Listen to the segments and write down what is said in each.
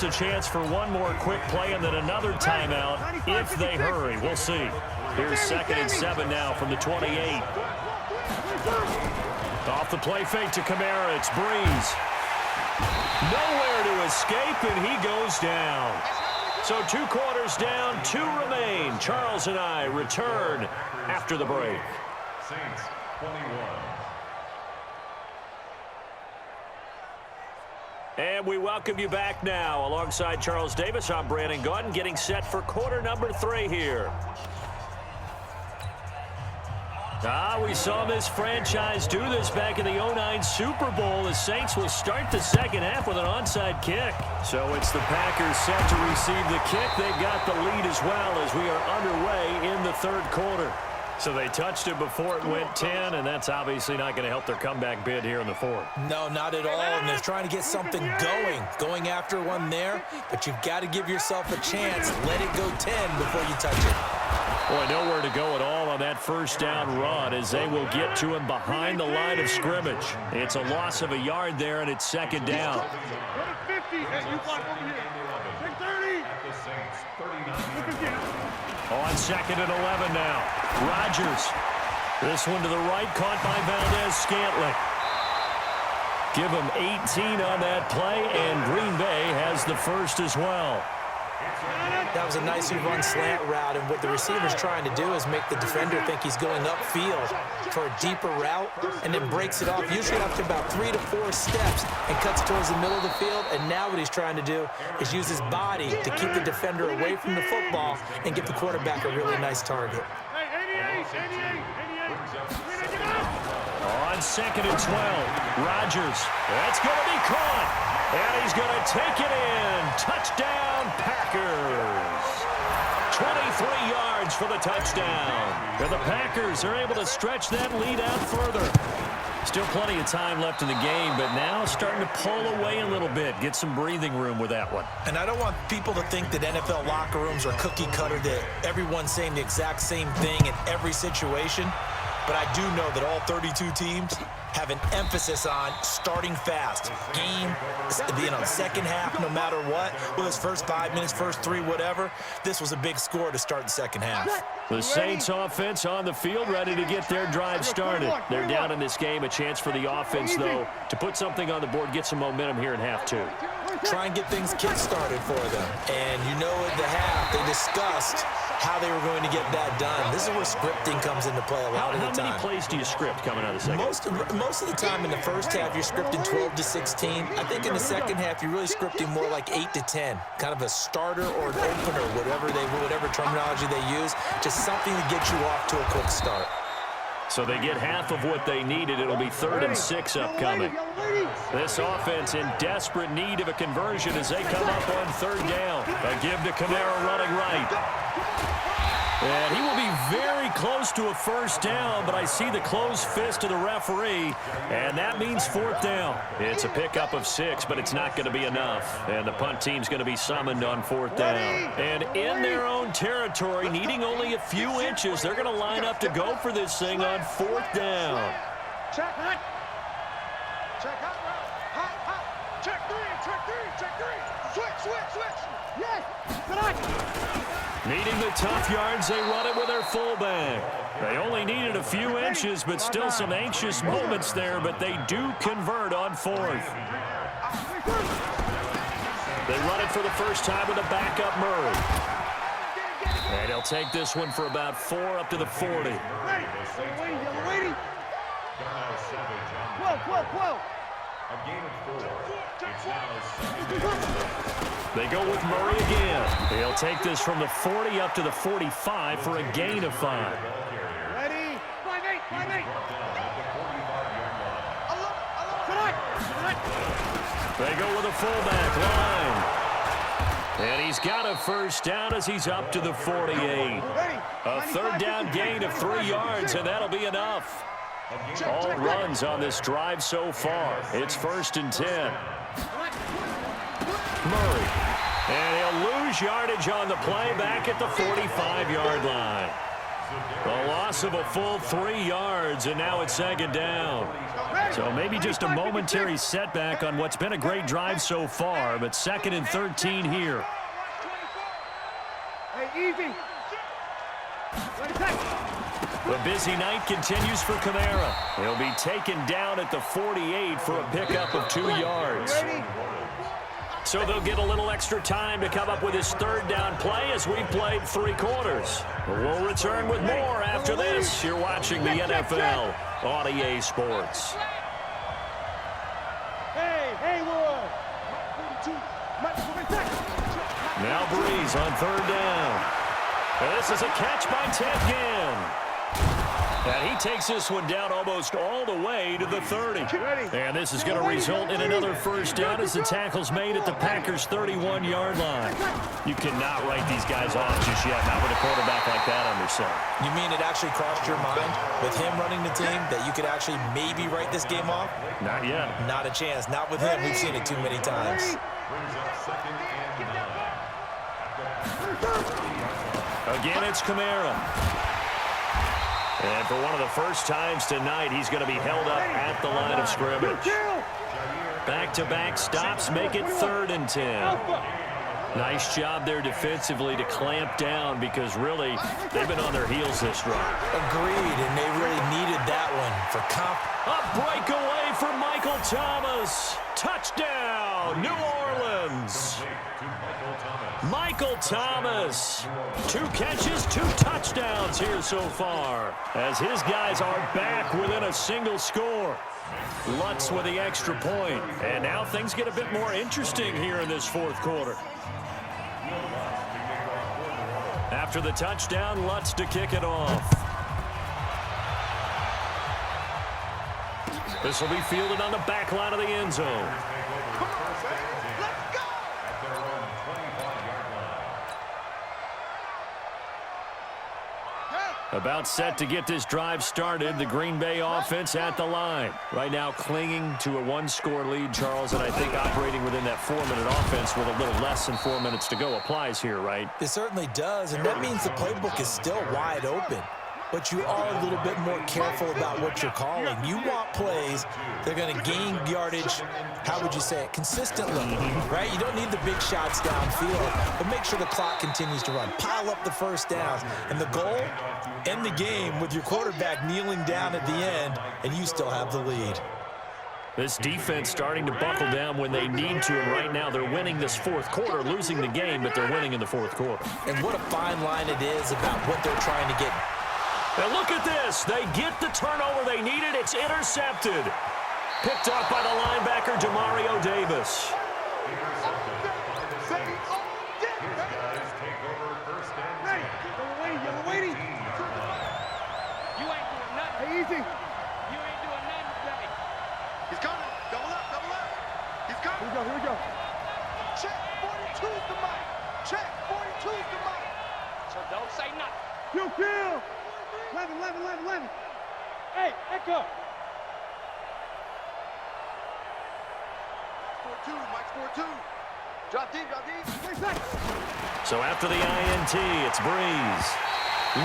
perhaps a chance for one more quick play and then another timeout if they hurry. We'll see. Here's 2nd and 7 now from the 28. Off the play fake to Kamara. It's Breeze. Nowhere to escape, and he goes down. So 2 quarters down, 2 remain. Charles and I return after the break. Saints 21. And we welcome you back now. Alongside Charles Davis, I'm Brandon Gaudin, getting set for quarter number 3 here. We saw this franchise do this back in the 09 Super Bowl. The Saints will start the second half with an onside kick. So it's the Packers set to receive the kick. They've got the lead as well as we are underway in the 3rd quarter. So they touched it before it went 10, and that's obviously not going to help their comeback bid here in the 4th. No, not at all, and they're trying to get something going after one there, but you've got to give yourself a chance. Let it go 10 before you touch it. Boy, nowhere to go at all on that first down run as they will get to him behind the line of scrimmage. It's a loss of a yard there, and it's 2nd down. Go to 50, and you block over here. Take 30. On 2nd and 11 now. Rodgers. This one to the right, caught by Valdez-Scantling. Give him 18 on that play, and Green Bay has the first as well. That was a nicely run slant route, and what the receiver's trying to do is make the defender think he's going upfield for a deeper route, and then breaks it off, usually after about 3 to 4 steps, and cuts towards the middle of the field. And now what he's trying to do is use his body to keep the defender away from the football and give the quarterback a really nice target. On 2nd and 12, Rodgers. That's going to be caught. And he's going to take it in. Touchdown, Packers. 23 yards for the touchdown. And the Packers are able to stretch that lead out further. Still plenty of time left in the game, but now starting to pull away a little bit. Get some breathing room with that one. And I don't want people to think that NFL locker rooms are cookie cutter, that everyone's saying the exact same thing in every situation. But I do know that all 32 teams have an emphasis on starting fast. Game, second half, no matter what. Well, his first 5 minutes, first 3, whatever. This was a big score to start the second half. The Saints offense on the field, ready to get their drive started. They're down in this game. A chance for the offense, though, to put something on the board, get some momentum here in half 2. Try and get things kick-started for them. And you know at the half, they discussed how they were going to get that done. This is where scripting comes into play a lot of the time. How many plays do you script coming out of the second? Most of the time in the first half, you're scripting 12 to 16. I think in the second half, you're really scripting more like 8 to 10. Kind of a starter or an opener, whatever terminology they use. Just something to get you off to a quick start. So they get half of what they needed. It'll be 3rd and 6 upcoming. This offense in desperate need of a conversion as they come up on 3rd down. A give to Kamara running right. And he will be very close to a first down, but I see the closed fist of the referee, and that means 4th down. It's a pickup of 6, but it's not going to be enough. And the punt team's going to be summoned on 4th down. And in their own territory, needing only a few inches, they're going to line up to go for this thing on 4th down. Check hot. Check hot. Hot. Check 3. Switch. Yes. Needing the tough yards, they run it with their fullback. They only needed a few inches, but still some anxious moments there, but they do convert on 4th. They run it for the first time with a backup Murray. And he'll take this one for about 4 up to the 40. Waiting. Whoa. A game of 4. It's now 7. They go with Murray again. He'll take this from the 40 up to the 45 for a gain of 5. Ready? 5-8. They go with a fullback line. And he's got a first down as he's up to the 48. A 3rd down gain of 3 yards, and that'll be enough. All runs on this drive so far. It's 1st and 10. Murray. And he'll lose yardage on the play back at the 45-yard line. A loss of a full 3 yards, and now it's 2nd down. So maybe just a momentary setback on what's been a great drive so far, but 2nd and 13 here. Hey, easy. The busy night continues for Kamara. He'll be taken down at the 48 for a pickup of 2 yards. So they'll get a little extra time to come up with his 3rd down play as we played 3 quarters. We'll return with more after this. You're watching the NFL on EA Sports. Hey, Now Breeze on 3rd down. And this is a catch by Tevkin. And he takes this one down almost all the way to the 30. And this is going to result in another 1st down as the tackle's made at the Packers' 31-yard line. You cannot write these guys off just yet, not with a quarterback like that under center. You mean it actually crossed your mind with him running the team that you could actually maybe write this game off? Not yet. Not a chance. Not with him. We've seen it too many times. Again, it's Kamara. And for one of the first times tonight, he's going to be held up at the line of scrimmage. Back-to-back stops make it 3rd and 10. Nice job there defensively to clamp down because really they've been on their heels this drive. Agreed, and they really needed that one for A breakaway for Michael Thomas. Touchdown, New Orleans. Michael Thomas. 2 catches, 2 touchdowns here so far as his guys are back within a single score. Lutz with the extra point. And now things get a bit more interesting here in this 4th quarter. After the touchdown, Lutz to kick it off. This will be fielded on the back line of the end zone. About set to get this drive started. The Green Bay offense at the line. Right now clinging to a 1-score lead, Charles, and I think operating within that 4-minute offense with a little less than 4 minutes to go applies here, right? It certainly does, and that means the playbook is still wide open. But you are a little bit more careful about what you're calling. You want plays that are going to gain yardage, how would you say it, consistently, right? You don't need the big shots downfield, but make sure the clock continues to run. Pile up the 1st downs. And the goal, end the game with your quarterback kneeling down at the end, and you still have the lead. This defense starting to buckle down when they need to, and right now they're winning this 4th quarter, losing the game, but they're winning in the 4th quarter. And what a fine line it is about what they're trying to get. And look at this. They get the turnover they needed. It's intercepted. Picked up by the linebacker, Demario Davis. Hey, easy. You ain't doing nothing today. He's coming. Double up. He's coming. Here we go. Check 42's the mic. Check 42's the mic. So don't say nothing. Kill. 11. Hey, echo. Score 2, Mike, score 2. Drop deep. 3 seconds. So after the INT, it's Breeze.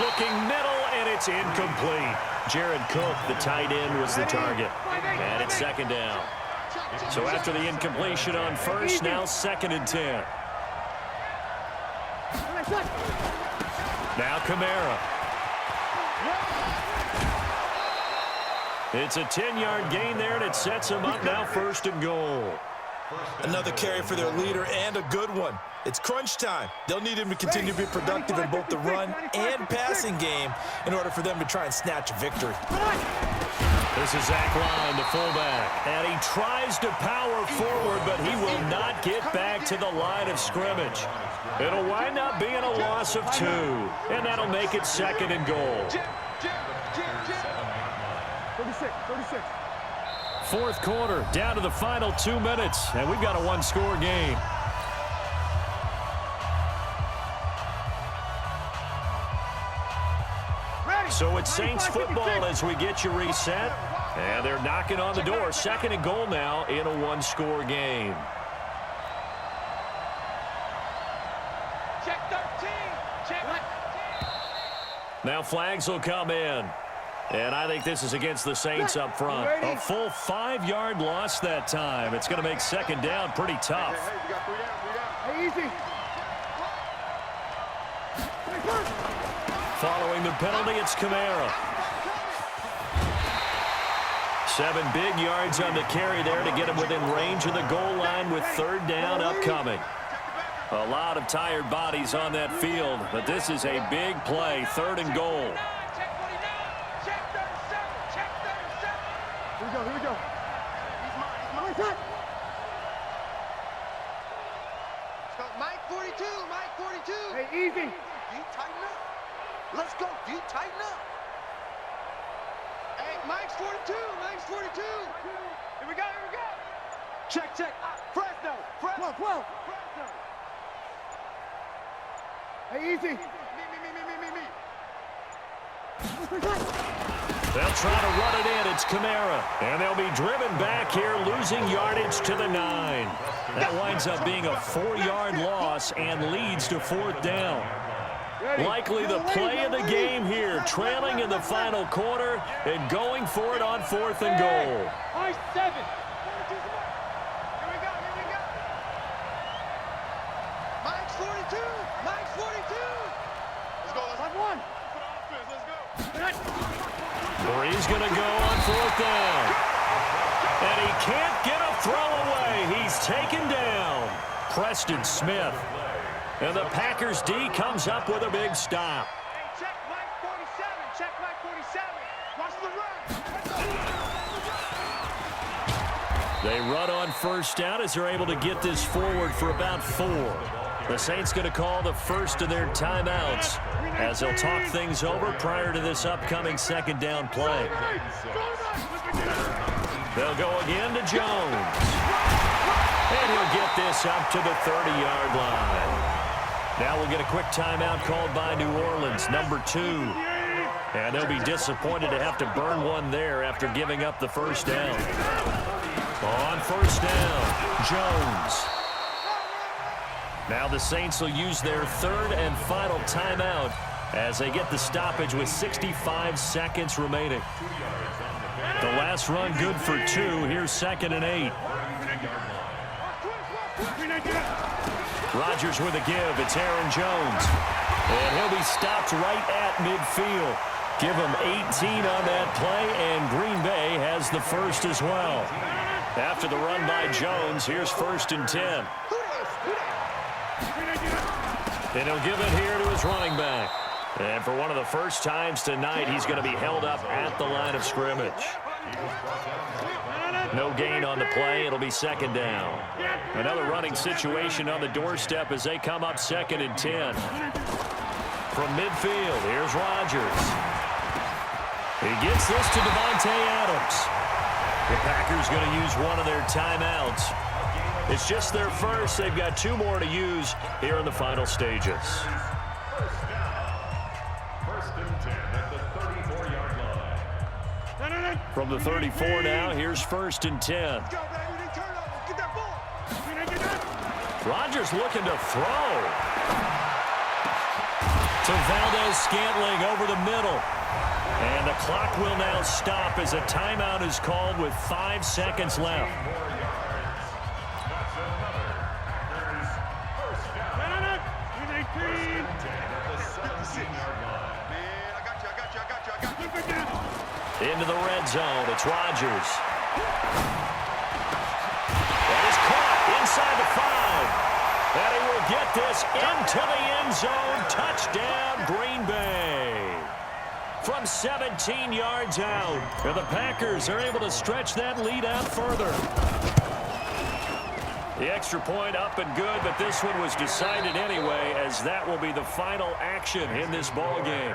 Looking middle, and it's incomplete. Jared Cook, the tight end, was the target. And it's 2nd down. So after the incompletion on 1st, now 2nd and 10. Now Kamara. It's a 10-yard gain there, and it sets him up now 1st and goal. Another carry for their leader, and a good one. It's crunch time. They'll need him to continue to be productive in both the run and passing game in order for them to try and snatch a victory. This is Zach Line, the fullback, and he tries to power forward, but he will not get back to the line of scrimmage. It'll wind up being a loss of 2, and that'll make it 2nd and goal. 36. 4th quarter, down to the final 2 minutes, and we've got a 1-score game. So it's Saints football as we get you reset, and they're knocking on the door. 2nd and goal now in a 1-score game. Check 13. Now flags will come in. And I think this is against the Saints up front. A full 5-yard loss that time. It's going to make second down pretty tough. Hey, you got 3 down, 3 down. Hey, easy. Following the penalty, it's Kamara. 7 big yards on the carry there to get him within range of the goal line with third down upcoming. A lot of tired bodies on that field, but this is a big play, 3rd and goal. Here we go. He's mine. Mike 42, Mike 42. Hey, easy. You tighten up. Let's go. You tighten up. Hey, Mike's 42. Mike's 42. Here we go. Check. Fresno. 12. Fresno. Hey, easy. Me. They'll try to run it in. It's Kamara. And they'll be driven back here, losing yardage to the 9. That winds up being a 4-yard loss and leads to 4th down. Likely the play of the game here, trailing in the final quarter and going for it on 4th and goal. High 7. Here we go. Mike's 42. Let's go. Let's 1. Let's go. He's going to go on 4th down. And he can't get a throw away. He's taken down. Preston Smith. And the Packers D comes up with a big stop. Hey, check Mike 47. Watch the run. They run on 1st down as they're able to get this forward for about 4. The Saints going to call the first of their timeouts as they'll talk things over prior to this upcoming 2nd down play. They'll go again to Jones. And he'll get this up to the 30-yard line. Now we'll get a quick timeout called by New Orleans, number 2. And they'll be disappointed to have to burn one there after giving up the 1st down. On 1st down, Jones. Now the Saints will use their 3rd and final timeout as they get the stoppage with 65 seconds remaining. The last run good for 2. Here's 2nd and 8. Rodgers with a give. It's Aaron Jones. And he'll be stopped right at midfield. Give him 18 on that play, and Green Bay has the first as well. After the run by Jones, here's 1st and 10. And he'll give it here to his running back. And for one of the first times tonight, he's going to be held up at the line of scrimmage. No gain on the play. It'll be 2nd down. Another running situation on the doorstep as they come up 2nd and 10. From midfield, here's Rodgers. He gets this to Devontae Adams. The Packers going to use one of their timeouts. It's just their first. They've got 2 more to use here in the final stages. First and 10 at the 34-yard line. From the 34 now, here's 1st and 10. Rodgers looking to throw. To Valdez-Scantling over the middle. And the clock will now stop as a timeout is called with 5 seconds left. Into the red zone, it's Rodgers. That is caught inside the 5. And he will get this into the end zone. Touchdown, Green Bay. From 17 yards out, and the Packers are able to stretch that lead out further. The extra point up and good, but this one was decided anyway, as that will be the final action in this ball game.